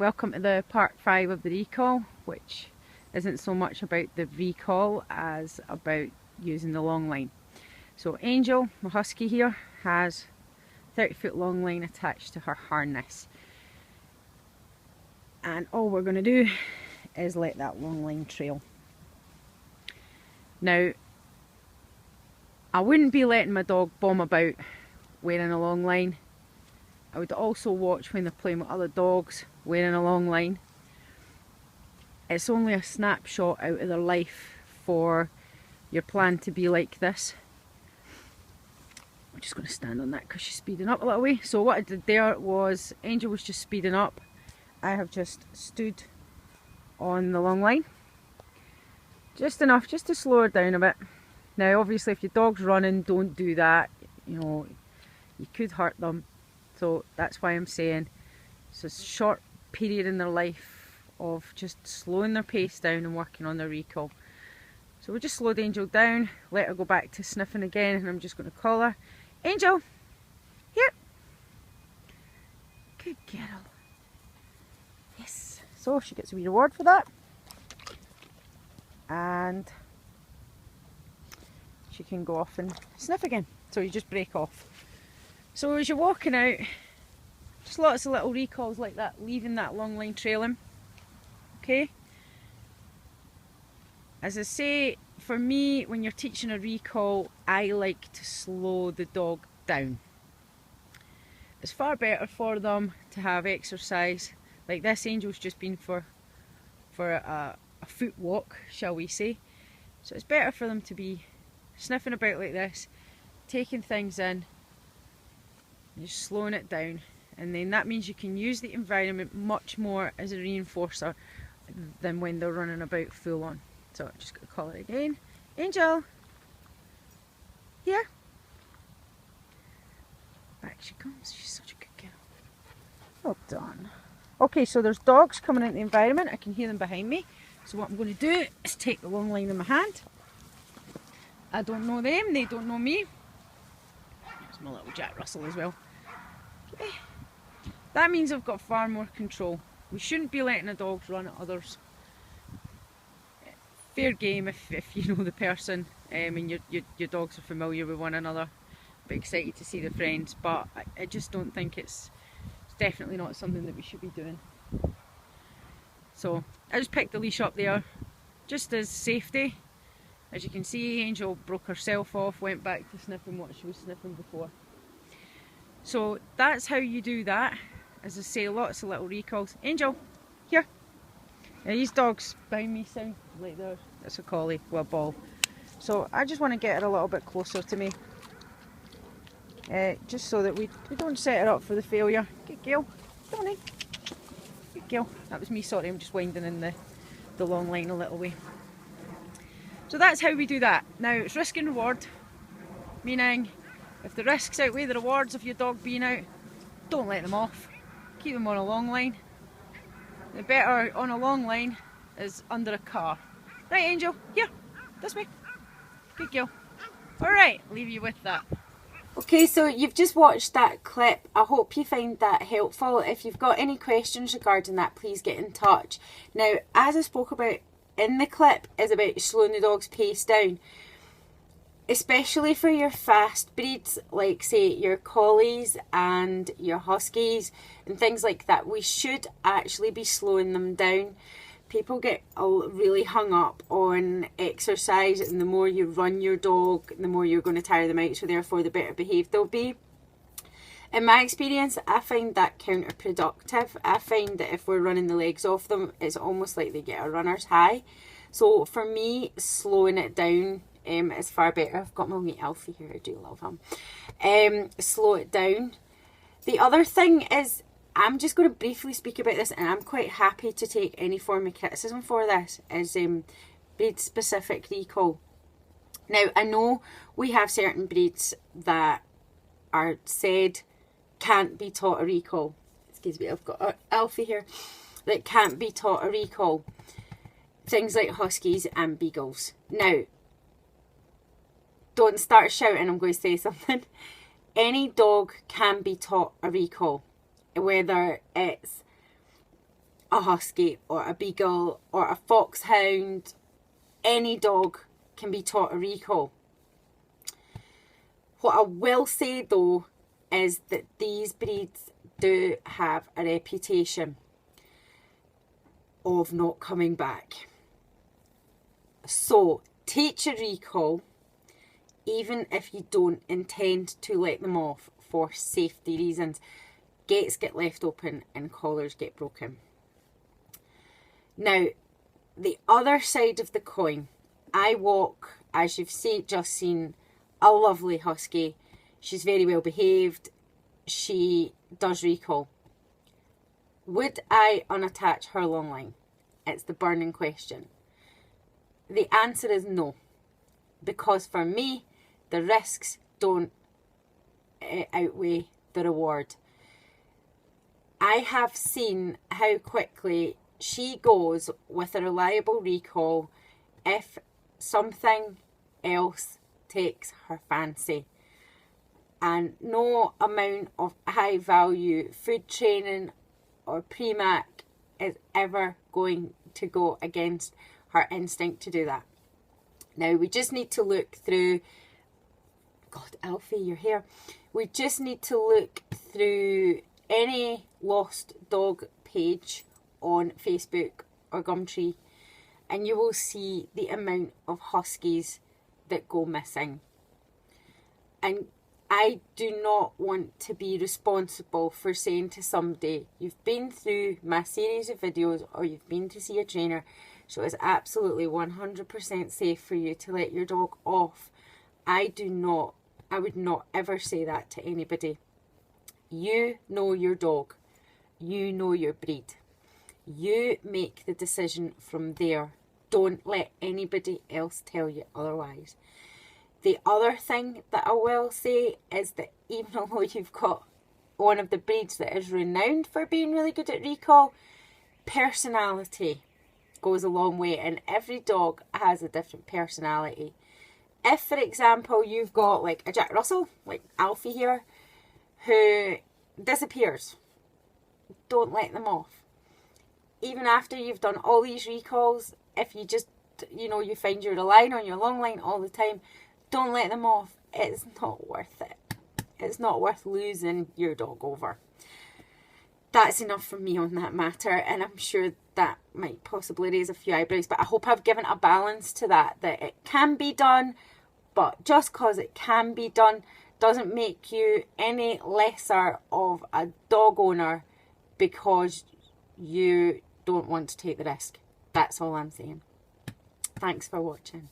welcome to the part 5 of the recall, which isn't so much about the recall as about using the long line. So Angel, my husky here, has 30-foot long line attached to her harness, and all we're going to do is let that long line trail. Now, I wouldn't be letting my dog bomb about wearing a long line. I would also watch when they're playing with other dogs wearing a long line. It's only a snapshot out of their life for your plan to be like this. I'm just going to stand on that because she's speeding up a little way. So what I did there was, Angel was just speeding up. I have just stood on the long line. Just enough, just to slow her down a bit. Now obviously if your dog's running, don't do that. You know, you could hurt them. So that's why I'm saying it's a short period in their life of just slowing their pace down and working on their recall. So we'll just slow the Angel down, let her go back to sniffing again, and I'm just going to call her. Angel, here. Good girl. Yes. So she gets a wee reward for that. And she can go off and sniff again. So you just break off. So as you're walking out, just lots of little recalls like that, leaving that long line trailing. Okay? As I say, for me, when you're teaching a recall, I like to slow the dog down. It's far better for them to have exercise. Like this Angel's just been for a foot walk, shall we say. So it's better for them to be sniffing about like this, taking things in, just slowing it down, and then that means you can use the environment much more as a reinforcer than when they're running about full on. So I'm just going to call it again. Angel! Here! Back she comes. She's such a good girl. Well done. Okay, so there's dogs coming into the environment. I can hear them behind me. So what I'm going to do is take the long line in my hand. I don't know them, they don't know me. There's my little Jack Russell as well. Okay. That means I've got far more control. We shouldn't be letting the dogs run at others. Fair game if you know the person and your dogs are familiar with one another. Be excited to see the friends, but I just don't think it's definitely not something that we should be doing. So I just picked the leash up there just as safety. As you can see, Angel broke herself off, went back to sniffing what she was sniffing before. So that's how you do that. As I say, lots of little recalls. Angel, here. Now these dogs behind me sound like that's a collie with a ball. So I just want to get her a little bit closer to me. Just so that we don't set her up for the failure. Good girl. Come on in. Good girl. That was me, sorry, I'm just winding in the long line a little way. So that's how we do that. Now it's risk and reward, meaning if the risks outweigh the rewards of your dog being out, don't let them off. Keep them on a long line. The better on a long line is under a car. Right Angel, here, this way. Good girl. Alright, leave you with that. Okay, so you've just watched that clip. I hope you find that helpful. If you've got any questions regarding that, please get in touch. Now, as I spoke about in the clip, is about slowing the dog's pace down. Especially for your fast breeds, like say your collies and your huskies and things like that, we should actually be slowing them down. People get really hung up on exercise, and the more you run your dog, the more you're going to tire them out, so therefore the better behaved they'll be. In my experience, I find that counterproductive. I find that if we're running the legs off them, it's almost like they get a runner's high. So for me, slowing it down is far better. I've got my wee Alfie here, I do love him. Slow it down. The other thing is, I'm just going to briefly speak about this, and I'm quite happy to take any form of criticism for this, is breed-specific recall. Now, I know we have certain breeds that are said can't be taught a recall. Excuse me, I've got Alfie here. That can't be taught a recall. Things like huskies and beagles. Now, don't start shouting, I'm going to say something. Any dog can be taught a recall. Whether it's a husky or a beagle or a foxhound, any dog can be taught a recall. What I will say though is that these breeds do have a reputation of not coming back. So teach a recall even if you don't intend to let them off for safety reasons. Gates get left open and collars get broken. Now, the other side of the coin, I walk, as you've just seen, a lovely husky. She's very well behaved. She does recall. Would I unattach her long line? It's the burning question. The answer is no, because for me, the risks don't outweigh the reward. I have seen how quickly she goes with a reliable recall if something else takes her fancy. And no amount of high value food training or Premack is ever going to go against her instinct to do that. Now we just need to look through, God, Alfie, you're here. We just need to look through any lost dog page on Facebook or Gumtree and you will see the amount of huskies that go missing. And I do not want to be responsible for saying to somebody, you've been through my series of videos or you've been to see a trainer, so it's absolutely 100% safe for you to let your dog off. I would not ever say that to anybody. You know your dog. You know your breed. You make the decision from there. Don't let anybody else tell you otherwise. The other thing that I will say is that even though you've got one of the breeds that is renowned for being really good at recall, personality goes a long way, and every dog has a different personality. If, for example, you've got like a Jack Russell, like Alfie here, who disappears, don't let them off. Even after you've done all these recalls, if you just, you find you're relying on your long line all the time, don't let them off. It's not worth it. It's not worth losing your dog over. That's enough from me on that matter, and I'm sure that might possibly raise a few eyebrows, but I hope I've given a balance to that it can be done, but just because it can be done doesn't make you any lesser of a dog owner because you don't want to take the risk. That's all I'm saying. Thanks for watching.